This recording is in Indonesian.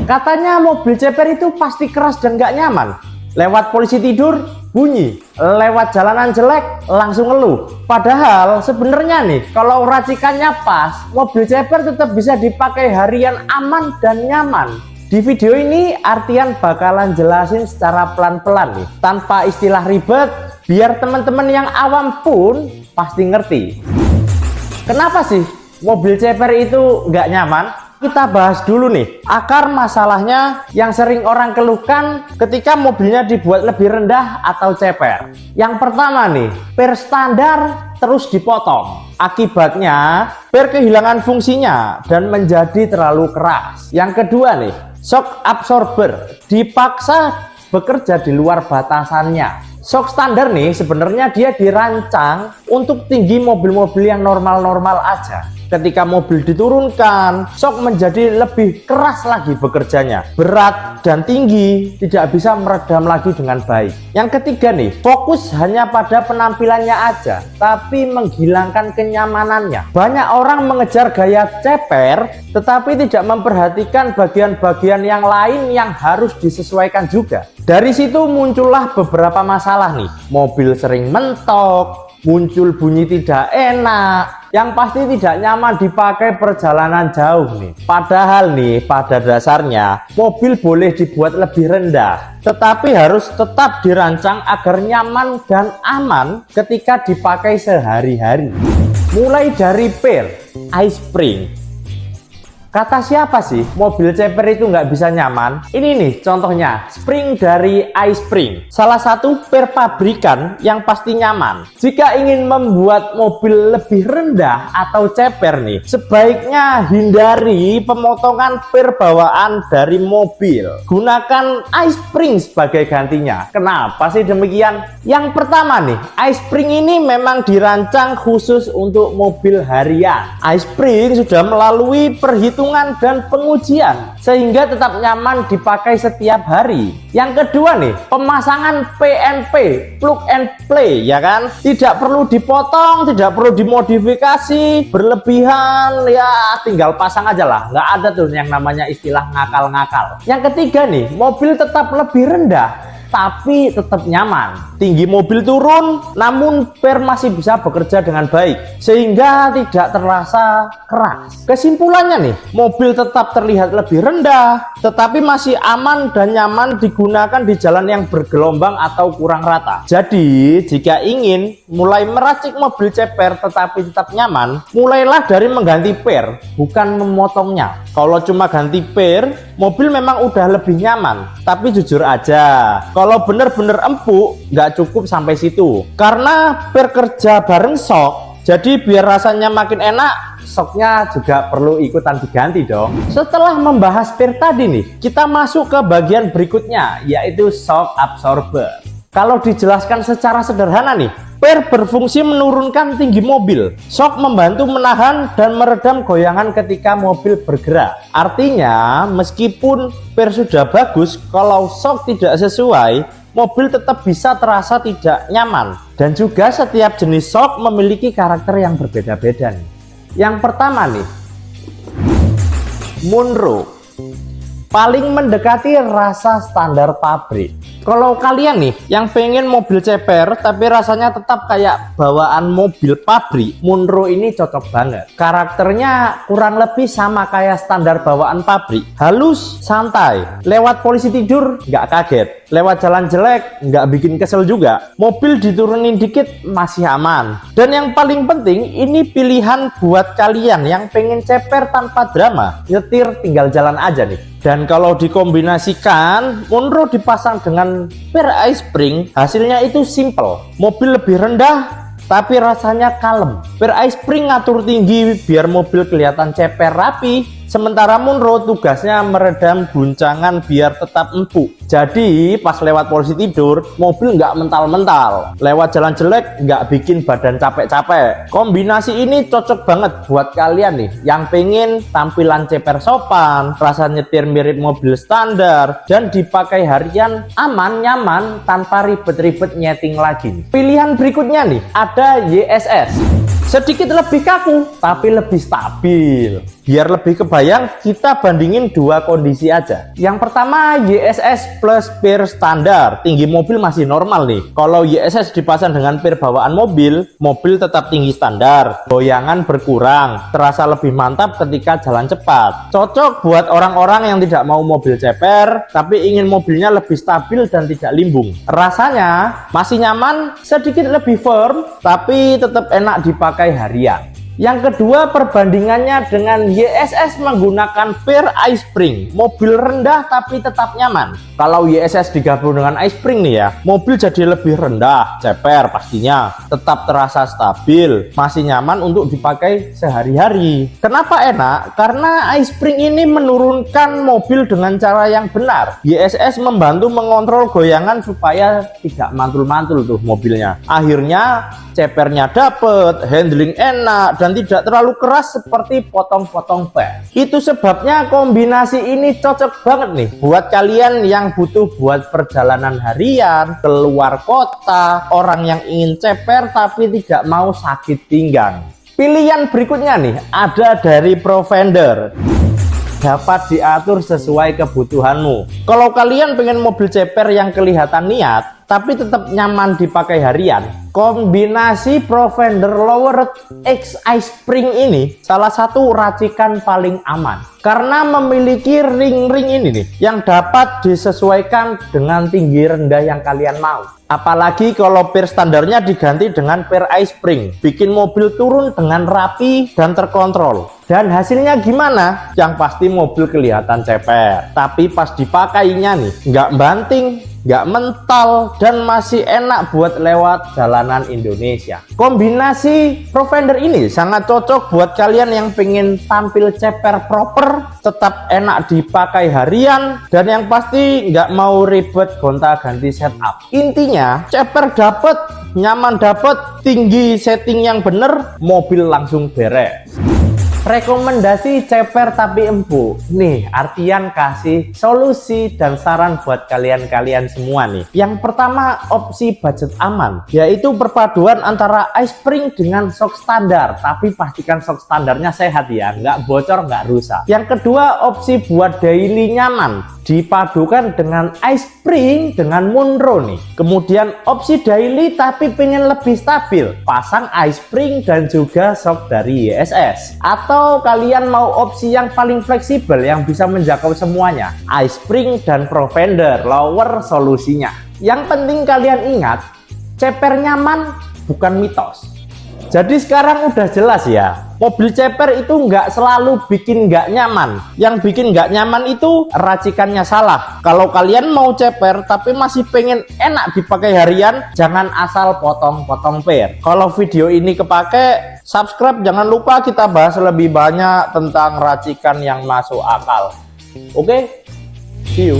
Katanya mobil ceper itu pasti keras dan gak nyaman. Lewat polisi tidur, bunyi. Lewat jalanan jelek, langsung ngeluh. Padahal sebenarnya nih, kalau racikannya pas, mobil ceper tetap bisa dipakai harian aman dan nyaman. Di video ini Artian bakalan jelasin secara pelan-pelan nih, tanpa istilah ribet, biar teman-teman yang awam pun pasti ngerti. Kenapa sih mobil ceper itu nggak nyaman? Kita bahas dulu nih akar masalahnya yang sering orang keluhkan ketika mobilnya dibuat lebih rendah atau ceper. Yang pertama nih, per standar terus dipotong. Akibatnya per kehilangan fungsinya dan menjadi terlalu keras. Yang kedua nih, shock absorber dipaksa bekerja di luar batasannya. Shock standar nih sebenarnya dia dirancang untuk tinggi mobil-mobil yang normal-normal aja. Ketika mobil diturunkan, shock menjadi lebih keras lagi bekerjanya. Berat dan tinggi tidak bisa meredam lagi dengan baik. Yang ketiga nih, fokus hanya pada penampilannya aja, tapi menghilangkan kenyamanannya. Banyak orang mengejar gaya ceper, tetapi tidak memperhatikan bagian-bagian yang lain yang harus disesuaikan juga. Dari situ muncullah beberapa masalah nih. Mobil sering mentok, muncul bunyi tidak enak, yang pasti tidak nyaman dipakai perjalanan jauh nih. Padahal nih pada dasarnya mobil boleh dibuat lebih rendah, tetapi harus tetap dirancang agar nyaman dan aman ketika dipakai sehari-hari. Mulai dari per, iSpring. Kata siapa sih mobil ceper itu nggak bisa nyaman? Ini nih contohnya, spring dari iSpring. Salah satu per pabrikan yang pasti nyaman. Jika ingin membuat mobil lebih rendah atau ceper nih, sebaiknya hindari pemotongan per bawaan dari mobil. Gunakan iSpring sebagai gantinya. Kenapa sih demikian? Yang pertama nih, iSpring ini memang dirancang khusus untuk mobil harian. iSpring sudah melalui perhitungan dan pengujian sehingga tetap nyaman dipakai setiap hari. Yang kedua nih, pemasangan PNP, plug and play, ya kan? Tidak perlu dipotong, tidak perlu dimodifikasi berlebihan, ya tinggal pasang aja lah. Nggak ada tuh yang namanya istilah ngakal-ngakal. Yang ketiga nih, mobil tetap lebih rendah tapi tetap nyaman. Tinggi mobil turun, namun per masih bisa bekerja dengan baik sehingga tidak terasa keras. Kesimpulannya nih, mobil tetap terlihat lebih rendah tetapi masih aman dan nyaman digunakan di jalan yang bergelombang atau kurang rata. Jadi jika ingin mulai meracik mobil ceper tetapi tetap nyaman, mulailah dari mengganti per, bukan memotongnya. Kalau cuma ganti per, mobil memang udah lebih nyaman, tapi jujur aja, kalau bener-bener empuk nggak cukup sampai situ, karena per kerja bareng shock. Jadi biar rasanya makin enak, shocknya juga perlu ikutan diganti dong. Setelah membahas per tadi nih, kita masuk ke bagian berikutnya, yaitu shock absorber. Kalau dijelaskan secara sederhana nih, per berfungsi menurunkan tinggi mobil. Shock membantu menahan dan meredam goyangan ketika mobil bergerak. Artinya meskipun per sudah bagus, kalau shock tidak sesuai, mobil tetap bisa terasa tidak nyaman. Dan juga setiap jenis shock memiliki karakter yang berbeda-beda nih. Yang pertama nih, Munro, paling mendekati rasa standar pabrik. Kalau kalian nih yang pengen mobil ceper tapi rasanya tetap kayak bawaan mobil pabrik, Munro ini cocok banget. Karakternya kurang lebih sama kayak standar bawaan pabrik. Halus, santai. Lewat polisi tidur nggak kaget. Lewat jalan jelek nggak bikin kesel juga. Mobil diturunin dikit masih aman. Dan yang paling penting, ini pilihan buat kalian yang pengen ceper tanpa drama. Nyetir tinggal jalan aja nih. Dan kalau dikombinasikan, Munro dipasang dengan per iSpring, hasilnya itu simple. Mobil lebih rendah tapi rasanya kalem. Per iSpring ngatur tinggi biar mobil kelihatan ceper rapi, sementara Munro tugasnya meredam guncangan biar tetap empuk. Jadi pas lewat polisi tidur, mobil nggak mental-mental. Lewat jalan jelek nggak bikin badan capek-capek. Kombinasi ini cocok banget buat kalian nih yang pengen tampilan ceper sopan, rasa nyetir mirip mobil standar, dan dipakai harian aman, nyaman, tanpa ribet-ribet nyeting lagi. Pilihan berikutnya nih, ada YSS. Sedikit lebih kaku, tapi lebih stabil. Biar lebih kebayang, kita bandingin dua kondisi aja. Yang pertama, YSS plus per standar. Tinggi mobil masih normal nih. Kalau YSS dipasang dengan per bawaan mobil, mobil tetap tinggi standar. Goyangan berkurang, terasa lebih mantap ketika jalan cepat. Cocok buat orang-orang yang tidak mau mobil ceper, tapi ingin mobilnya lebih stabil dan tidak limbung. Rasanya masih nyaman, sedikit lebih firm, tapi tetap enak dipakai harian. Yang kedua, perbandingannya dengan YSS menggunakan per iSpring. Mobil rendah tapi tetap nyaman. Kalau YSS digabung dengan iSpring nih ya, mobil jadi lebih rendah, ceper pastinya, tetap terasa stabil, masih nyaman untuk dipakai sehari-hari. Kenapa enak? Karena iSpring ini menurunkan mobil dengan cara yang benar. YSS membantu mengontrol goyangan supaya tidak mantul-mantul tuh mobilnya. Akhirnya cepernya dapet, handling enak, dan tidak terlalu keras seperti potong-potong per. Itu sebabnya kombinasi ini cocok banget nih buat kalian yang butuh buat perjalanan harian, keluar kota, orang yang ingin ceper tapi tidak mau sakit pinggang. Pilihan berikutnya nih, ada dari Provender. Dapat diatur sesuai kebutuhanmu. Kalau kalian pengen mobil ceper yang kelihatan niat tapi tetap nyaman dipakai harian, kombinasi Provender Lowered X iSpring ini salah satu racikan paling aman karena memiliki ring-ring ini nih yang dapat disesuaikan dengan tinggi rendah yang kalian mau. Apalagi kalau per standarnya diganti dengan per iSpring, bikin mobil turun dengan rapi dan terkontrol. Dan hasilnya gimana? Yang pasti mobil kelihatan ceper, tapi pas dipakainya nih nggak banting, nggak mental, dan masih enak buat lewat jalanan Indonesia. Kombinasi Provender ini sangat cocok buat kalian yang pengen tampil ceper proper, tetap enak dipakai harian, dan yang pasti nggak mau ribet gonta-ganti setup. Intinya ceper dapet, nyaman dapet, tinggi setting yang bener, mobil langsung beres. Rekomendasi ceper tapi empuk. Nih, artian kasih solusi dan saran buat kalian-kalian semua nih. Yang pertama, opsi budget aman, yaitu perpaduan antara iSpring dengan shock standar, tapi pastikan shock standarnya sehat ya, nggak bocor, nggak rusak. Yang kedua, opsi buat daily nyaman, dipadukan dengan iSpring dengan Munro nih. Kemudian opsi daily tapi pengen lebih stabil, pasang iSpring dan juga shock dari YSS. Atau kalian mau opsi yang paling fleksibel yang bisa menjangkau semuanya, iSpring dan Provender Lower solusinya. Yang penting kalian ingat, ceper nyaman bukan mitos. Jadi sekarang udah jelas ya, mobil ceper itu nggak selalu bikin nggak nyaman. Yang bikin nggak nyaman itu racikannya salah. Kalau kalian mau ceper tapi masih pengen enak dipakai harian, jangan asal potong-potong per. Kalau video ini kepake, subscribe, jangan lupa kita bahas lebih banyak tentang racikan yang masuk akal. Oke, see you.